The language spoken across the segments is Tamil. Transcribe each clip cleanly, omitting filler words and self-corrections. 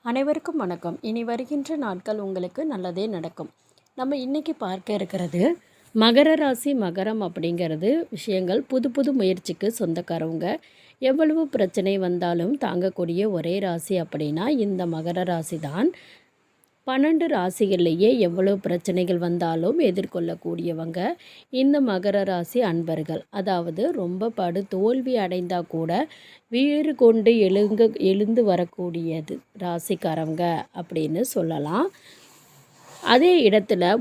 அனைவருக்கும் வணக்கம். இனி வருகின்ற நாட்கள் உங்களுக்கு நல்லதே நடக்கும். நம்ம இன்றைக்கி பார்க்க இருக்கிறது மகர ராசி. மகரம் அப்படிங்கிறது விஷயங்கள் புது புது முயற்சிக்கு சொந்தக்காரவங்க. எவ்வளவு பிரச்சனை வந்தாலும் தாங்கக்கூடிய ஒரே ராசி அப்படின்னா இந்த மகர ராசி தான். 12 ராசிகள்லேயே எவ்வளோ பிரச்சனைகள் வந்தாலும் எதிர்கொள்ளக்கூடியவங்க இந்த மகர ராசி அன்பர்கள். அதாவது ரொம்ப தோல்வி அடைந்தால் கூட வீறு கொண்டு எழுந்து வரக்கூடியது ராசிக்காரவங்க அப்படின்னு சொல்லலாம். அதே இடத்துல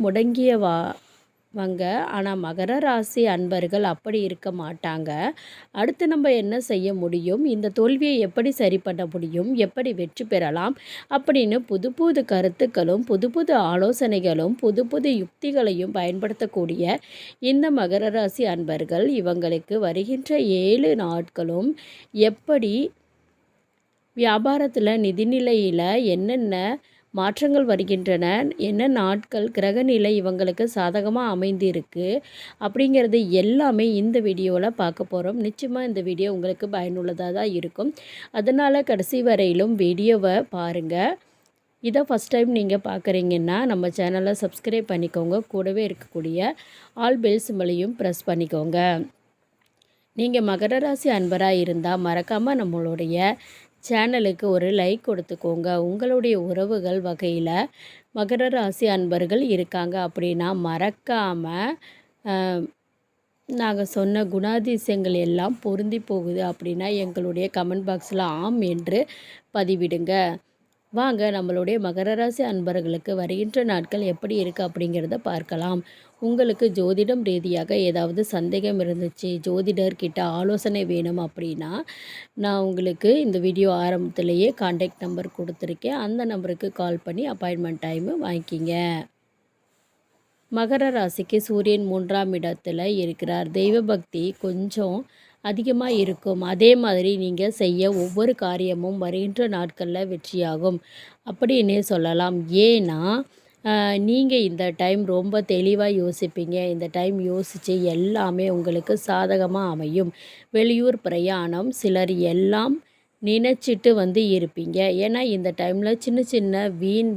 ஆனால் மகர ராசி அன்பர்கள் அப்படி இருக்க மாட்டாங்க. அடுத்து நம்ம என்ன செய்ய முடியும், இந்த தோல்வியை எப்படி சரி பண்ண முடியும், எப்படி வெற்றி பெறலாம் அப்படின்னு புது புது கருத்துக்களும் புது புது ஆலோசனைகளும் புது புது யுக்திகளையும் பயன்படுத்தக்கூடிய இந்த மகர ராசி அன்பர்கள் இவங்களுக்கு வருகின்ற 7 நாட்களும் எப்படி வியாபாரத்தில் நிதிநிலையில் என்னென்ன மாற்றங்கள் வருகின்றன, என்ன நாட்கள் கிரகநிலை இவங்களுக்கு சாதகமாக அமைந்திருக்கு அப்படிங்கிறது எல்லாமே இந்த வீடியோவில் பார்க்க போகிறோம். நிச்சயமாக இந்த வீடியோ உங்களுக்கு பயனுள்ளதாக தான் இருக்கும். அதனால் கடைசி வரையிலும் வீடியோவை பாருங்கள். இதை ஃபஸ்ட் டைம் நீங்கள் பார்க்குறீங்கன்னா நம்ம சேனலை சப்ஸ்கிரைப் பண்ணிக்கோங்க. கூடவே இருக்கக்கூடிய ஆல் பெல் சிம்பலையும் ப்ரெஸ் பண்ணிக்கோங்க. நீங்கள் மகர ராசி அன்பராக இருந்தால் மறக்காமல் நம்மளுடைய சேனலுக்கு ஒரு லைக் கொடுத்துக்கோங்க. உங்களுடைய உறவுகள் வகையில் மகர ராசி அன்பர்கள் இருக்காங்க அப்படின்னா மறக்காமல் நாங்கள் சொன்ன குணாதிசயங்கள் எல்லாம் பொருந்தி போகுது அப்படின்னா எங்களுடைய கமெண்ட் பாக்ஸில் ஆம் என்று பதிவிடுங்க. வாங்க நம்மளுடைய மகர ராசி அன்பர்களுக்கு வருகின்ற நாட்கள் எப்படி இருக்குது அப்படிங்கிறத பார்க்கலாம். உங்களுக்கு ஜோதிடம் ரீதியாக ஏதாவது சந்தேகம் இருந்துச்சு, ஜோதிடர்கிட்ட ஆலோசனை வேணும் அப்படின்னா நான் உங்களுக்கு இந்த வீடியோ ஆரம்பத்திலேயே கான்டாக்ட் நம்பர் கொடுத்துருக்கேன். அந்த நம்பருக்கு கால் பண்ணி அப்பாயின்மெண்ட் டைமு வாங்கிக்கிங்க. மகர ராசிக்கு சூரியன் 3ஆம் இடத்துல இருக்கிறார். தெய்வ பக்தி கொஞ்சம் அதிகமாக இருக்கும். அதே மாதிரி நீங்கள் செய்ய ஒவ்வொரு காரியமும் வருகின்ற நாட்களில் வெற்றியாகும் அப்படின்னே சொல்லலாம். ஏன்னா நீங்கள் இந்த டைம் ரொம்ப தெளிவாக யோசிப்பீங்க. இந்த டைம் யோசித்து எல்லாமே உங்களுக்கு சாதகமாக அமையும். வெளியூர் பிரயாணம் சிலர் எல்லாம் நினச்சிட்டு இருப்பீங்க. ஏன்னா இந்த டைமில் சின்ன சின்ன வீண்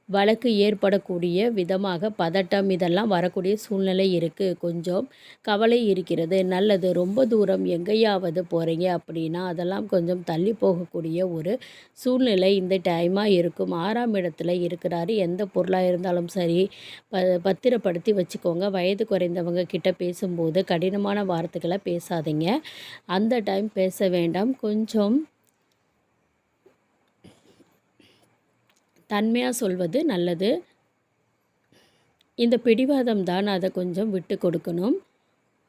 வழக்கு ஏற்படக்கூடிய விதமாக பதட்டம் இதெல்லாம் வரக்கூடிய சூழ்நிலை இருக்குது. கொஞ்சம் கவலை இருக்கிறது. நல்லது. ரொம்ப தூரம் எங்கேயாவது போகிறீங்க அப்படின்னா அதெல்லாம் கொஞ்சம் தள்ளி போகக்கூடிய ஒரு சூழ்நிலை இந்த டைமாக இருக்கும். 6ஆம் இடத்துல இருக்கிறாரு. எந்த பொருளாக இருந்தாலும் சரி பத்திரப்படுத்தி வச்சுக்கோங்க. வயது குறைந்தவங்க கிட்ட பேசும்போது கடினமான வார்த்தைகளை பேசாதீங்க. அந்த டைம் பேச வேண்டாம். கொஞ்சம் தன்மையாக சொல்வது நல்லது. இந்த பிடிவாதம் தான், அதை கொஞ்சம் விட்டு கொடுக்கணும்.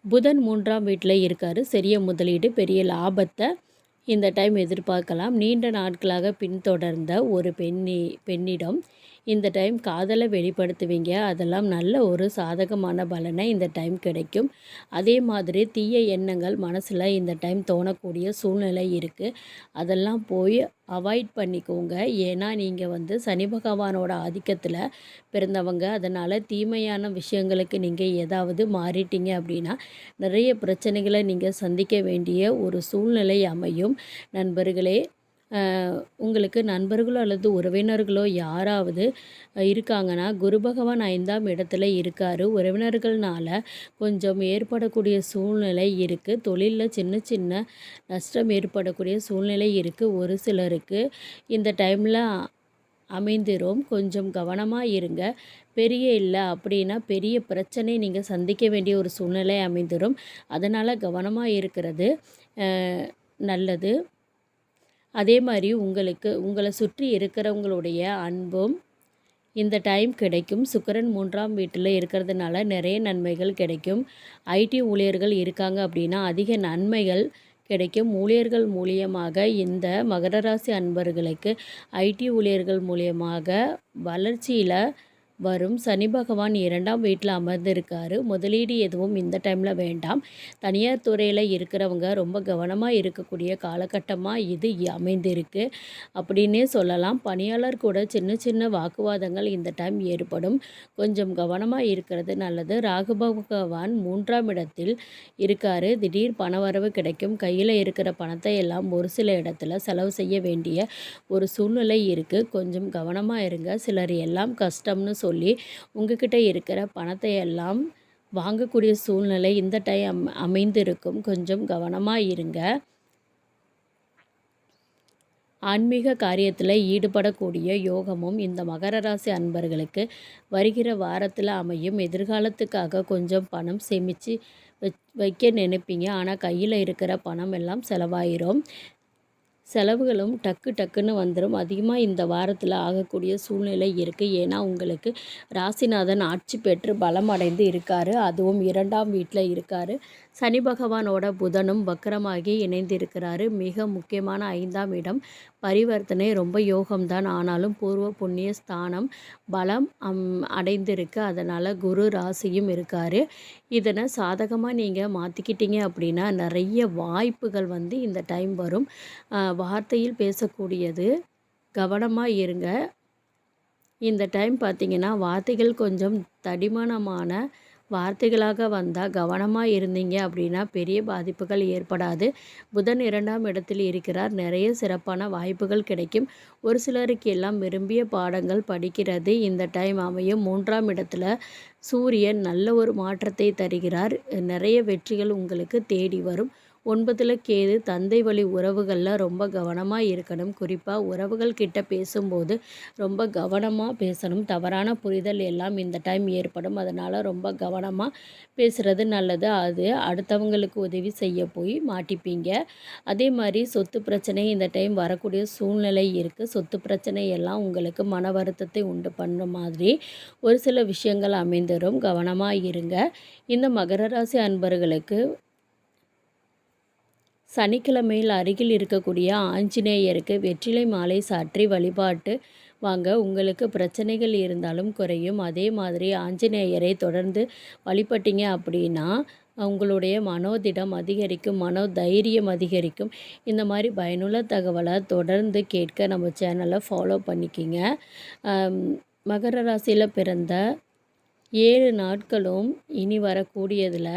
புதன் 3ஆம் வீட்டில் இருக்கார். சிறிய முதலீடு பெரிய லாபத்தை இந்த டைம் எதிர்பார்க்கலாம். நீண்ட நாட்களாக பின்தொடர்ந்த ஒரு பெண்ணிடம் இந்த டைம் காதலை வெளிப்படுத்துவீங்க. அதெல்லாம் நல்ல ஒரு சாதகமான பலனை இந்த டைம் கிடைக்கும். அதே மாதிரி தீய எண்ணங்கள் மனசில் இந்த டைம் தோணக்கூடிய சூழ்நிலை இருக்குது. அதெல்லாம் போய் அவாய்ட் பண்ணிக்கோங்க. ஏன்னா நீங்கள் சனி பகவானோட ஆதிக்கத்தில் பிறந்தவங்க. அதனால் தீமையான விஷயங்களுக்கு நீங்கள் ஏதாவது மாறிட்டீங்க அப்படின்னா நிறைய பிரச்சனைகளை நீங்கள் சந்திக்க வேண்டிய ஒரு சூழ்நிலை அமையும். நண்பர்களே, உங்களுக்கு நண்பர்களோ அல்லது உறவினர்களோ யாராவது இருக்காங்கன்னா குரு பகவான் 5ஆம் இடத்துல இருக்கார். உறவினர்கள்னால கொஞ்சம் ஏற்படக்கூடிய சூழ்நிலை இருக்குது. தொழிலில் சின்ன சின்ன நஷ்டம் ஏற்படக்கூடிய சூழ்நிலை இருக்குது. ஒரு சிலருக்கு இந்த டைமில் அமைந்திரும். கொஞ்சம் கவனமாக இருங்க. பெரிய இல்லை அப்படின்னா பெரிய பிரச்சனை நீங்கள் சந்திக்க வேண்டிய ஒரு சூழ்நிலை அமைந்திரும். அதனால் கவனமாக இருக்கிறது நல்லது. அதே மாதிரி உங்களை சுற்றி இருக்கிறவங்களுடைய அன்பும் இந்த டைம் கிடைக்கும். சுக்கிரன் 3ஆம் வீட்டில் இருக்கிறதுனால நிறைய நன்மைகள் கிடைக்கும். ஐடி ஊழியர்கள் இருக்காங்க அப்படின்னா அதிக நன்மைகள் கிடைக்கும். ஊழியர்கள் மூலியமாக இந்த மகர ராசி அன்பர்களுக்கு ஐடி ஊழியர்கள் மூலியமாக வளர்ச்சியில் வரும். சனி பகவான் 2ஆம் வீட்டில் அமர்ந்திருக்காரு. முதலீடு எதுவும் இந்த டைமில் வேண்டாம். தனியார் துறையில் இருக்கிறவங்க ரொம்ப கவனமாக இருக்கக்கூடிய காலகட்டமாக இது அமைந்திருக்கு அப்படின்னே சொல்லலாம். பணியாளர் கூட சின்ன சின்ன வாக்குவாதங்கள் இந்த டைம் ஏற்படும். கொஞ்சம் கவனமாக இருக்கிறது நல்லது. ராகு பகவான் 3ஆம் இடத்தில் இருக்காரு. திடீர் பணவரவு கிடைக்கும். கையில் இருக்கிற பணத்தை எல்லாம் ஒரு சில இடத்துல செலவு செய்ய வேண்டிய ஒரு சூழ்நிலை இருக்குது. கொஞ்சம் கவனமாக இருங்க. சிலர் எல்லாம் கஷ்டம்னு சொல்லி உங்ககிட்ட இருக்கிற பணத்தை எல்லாம் வாங்கக்கூடிய சூழ்நிலை இந்த டைம் அமைந்திருக்கும். கொஞ்சம் கவனமாக இருங்க. ஆன்மீக காரியத்தில் ஈடுபடக்கூடிய யோகமும் இந்த மகர ராசி அன்பர்களுக்கு வருகிற வாரத்தில் அமையும். எதிர்காலத்துக்காக கொஞ்சம் பணம் சேமித்து வைக்க நினைப்பீங்க. ஆனால் கையில் இருக்கிற பணம் எல்லாம் செலவாயிரும். செலவுகளும் டக்குன்னு வந்துடும். அதிகமாக இந்த வாரத்தில் ஆகக்கூடிய சூழ்நிலை இருக்குது. ஏன்னா உங்களுக்கு ராசிநாதன் ஆட்சி பெற்று பலம் அடைந்து இருக்கார். அதுவும் 2ஆம் வீட்டில் இருக்கார். சனி பகவானோட புதனும் வக்கரமாகி இணைந்திருக்கிறாரு. மிக முக்கியமான 5ஆம் இடம் பரிவர்த்தனை ரொம்ப யோகம்தான். ஆனாலும் பூர்வ புண்ணிய ஸ்தானம் பலம் அடைந்திருக்கு. அதனால் குரு ராசியும் இருக்கார். இதனை சாதகமாக நீங்கள் மாற்றிக்கிட்டீங்க அப்படின்னா நிறைய வாய்ப்புகள் இந்த டைம் வரும். வார்த்தையில் பேசக்கூடியது கவனமாக இருங்க. இந்த டைம் பார்த்திங்கன்னா வார்த்தைகள் கொஞ்சம் தடிமனமான வார்த்தைகளாக வந்தால் கவனமாக இருந்தீங்க அப்படின்னா பெரிய பாதிப்புகள் ஏற்படாது. புதன் 2ஆம் இடத்தில் இருக்கிறார். நிறைய சிறப்பான வாய்ப்புகள் கிடைக்கும். ஒரு சிலருக்கு எல்லாம் விரும்பிய பாடங்கள் படிக்கிறது இந்த டைம் அமையும். 3ஆம் இடத்துல சூரியன் நல்ல ஒரு மாற்றத்தை தருகிறார். நிறைய வெற்றிகள் உங்களுக்கு தேடி வரும். 9ல் கேது. தந்தை வழி உறவுகளில் ரொம்ப கவனமாக இருக்கணும். குறிப்பாக உறவுகள் கிட்ட பேசும்போது ரொம்ப கவனமாக பேசணும். தவறான புரிதல் எல்லாம் இந்த டைம் ஏற்படும். அதனால் ரொம்ப கவனமாக பேசுகிறது நல்லது. அது அடுத்தவங்களுக்கு உதவி செய்ய போய் மாட்டிப்பீங்க. அதே மாதிரி சொத்து பிரச்சனை இந்த டைம் வரக்கூடிய சூழ்நிலை இருக்குது. சொத்து பிரச்சனை எல்லாம் உங்களுக்கு மன வருத்தத்தை உண்டு பண்ணுற மாதிரி ஒரு சில விஷயங்கள் அமைந்துடும். கவனமாக இருங்க. இந்த மகர ராசி அன்பர்களுக்கு சனிக்கிழமையில் அருகில் இருக்கக்கூடிய ஆஞ்சநேயருக்கு வெற்றிலை மாலை சாற்றி வழிபாட்டு வாங்க. உங்களுக்கு பிரச்சனைகள் இருந்தாலும் குறையும். அதே மாதிரி ஆஞ்சநேயரை தொடர்ந்து வழிபட்டீங்க அப்படின்னா உங்களுடைய மனோதிடம் அதிகரிக்கும், தைரியம் அதிகரிக்கும். இந்த மாதிரி பயனுள்ள தகவலை தொடர்ந்து கேட்க நம்ம சேனலை ஃபாலோ பண்ணிக்கிங்க. மகர ராசியில் பிறந்த 7 நாட்களும் இனி வரக்கூடியதில்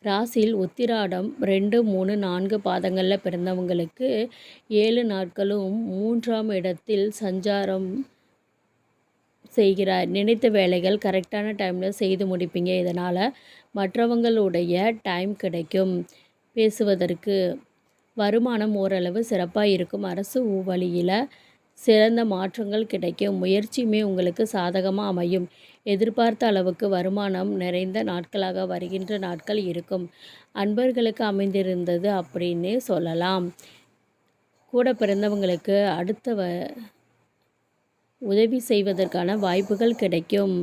ராசியில் உத்திராடம் 2, 3, 4 பாதங்களில் பிறந்தவங்களுக்கு 7 நாட்களும் 3ஆம் இடத்தில் சஞ்சாரம் செய்கிறார். நினைத்த வேலைகள் கரெக்டான டைமில் செய்து முடிப்பீங்க. இதனால் மற்றவங்களுடைய டைம் கிடைக்கும் பேசுவதற்கு. வருமானம் ஓரளவு சிறப்பாக இருக்கும். அரசு வழியில் சிறந்த மாற்றங்கள் கிடைக்கும். முயற்சியுமே உங்களுக்கு சாதகமாக அமையும். எதிர்பார்த்த அளவுக்கு வருமானம் நிறைந்த நாட்களாக வருகின்ற நாட்கள் இருக்கும். அன்பர்களுக்கு அமைந்திருந்தது அப்படின்னே சொல்லலாம். கூட பிறந்தவங்களுக்கு அடுத்த உதவி செய்வதற்கான வாய்ப்புகள் கிடைக்கும்.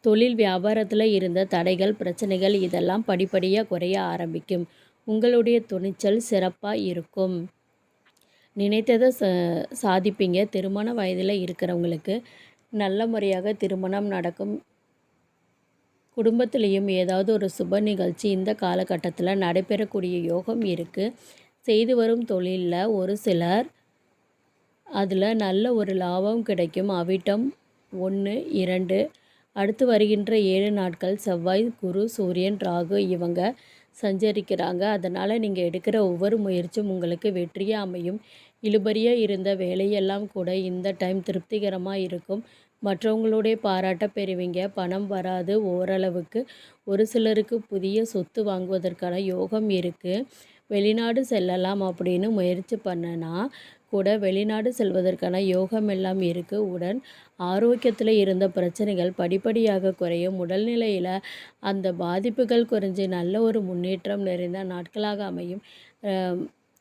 தொழில் வியாபாரத்தில் இருந்த தடைகள், பிரச்சனைகள் இதெல்லாம் படிப்படியாக குறைய ஆரம்பிக்கும். உங்களுடைய துணிச்சல் சிறப்பாக இருக்கும். நினைத்ததை சாதிப்பீங்க. திருமண வயதில் இருக்கிறவங்களுக்கு நல்ல முறையாக திருமணம் நடக்கும். குடும்பத்திலையும் ஏதாவது ஒரு சுப நிகழ்ச்சி இந்த காலகட்டத்தில் நடைபெறக்கூடிய யோகம் இருக்குது. செய்து வரும் தொழிலில் ஒரு சிலர் அதில் நல்ல ஒரு லாபம் கிடைக்கும். அவிட்டம் 1, 2 அடுத்து வருகின்ற 7 நாட்கள் செவ்வாய், குரு, சூரியன், ராகு இவங்க சஞ்சரிக்கிறாங்க. அதனால் நீங்கள் எடுக்கிற ஒவ்வொரு முயற்சியும் உங்களுக்கு வெற்றியாக அமையும். இழுபறியாக இருந்த வேலையெல்லாம் கூட இந்த டைம் திருப்திகரமாக இருக்கும். மற்றவங்களுடைய பாராட்ட பெறுவீங்க. பணம் வராது. ஓரளவுக்கு ஒரு சிலருக்கு புதிய சொத்து வாங்குவதற்கான யோகம் இருக்குது. வெளிநாடு செல்லலாம் அப்படின்னு முயற்சி பண்ணனா கூட வெளிநாடு செல்வதற்கான யோகம் எல்லாம் இருக்குது. உடன் ஆரோக்கியத்தில் இருந்த பிரச்சனைகள் படிப்படியாக குறையும். உடல்நிலையில் அந்த பாதிப்புகள் குறைஞ்சி நல்ல ஒரு முன்னேற்றம் நிறைந்த நாட்களாக அமையும்.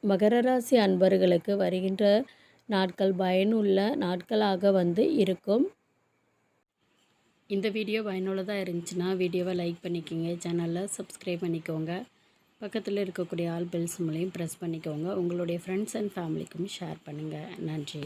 மகர ராசி அன்பர்களுக்கு வருகின்ற நாட்கள் பயனுள்ள நாட்களாக இருக்கும். இந்த வீடியோ பயனுள்ளதாக இருந்துச்சுன்னா வீடியோவை லைக் பண்ணிக்கோங்க. சேனலில் சப்ஸ்கிரைப் பண்ணிக்கோங்க. பக்கத்தில் இருக்கக்கூடிய ஆல் பெல்ஸ் மூலையும் ப்ரெஸ் பண்ணிக்கோங்க. உங்களுடைய ஃப்ரெண்ட்ஸ் அண்ட் ஃபேமிலிக்கும் ஷேர் பண்ணுங்கள். நன்றி.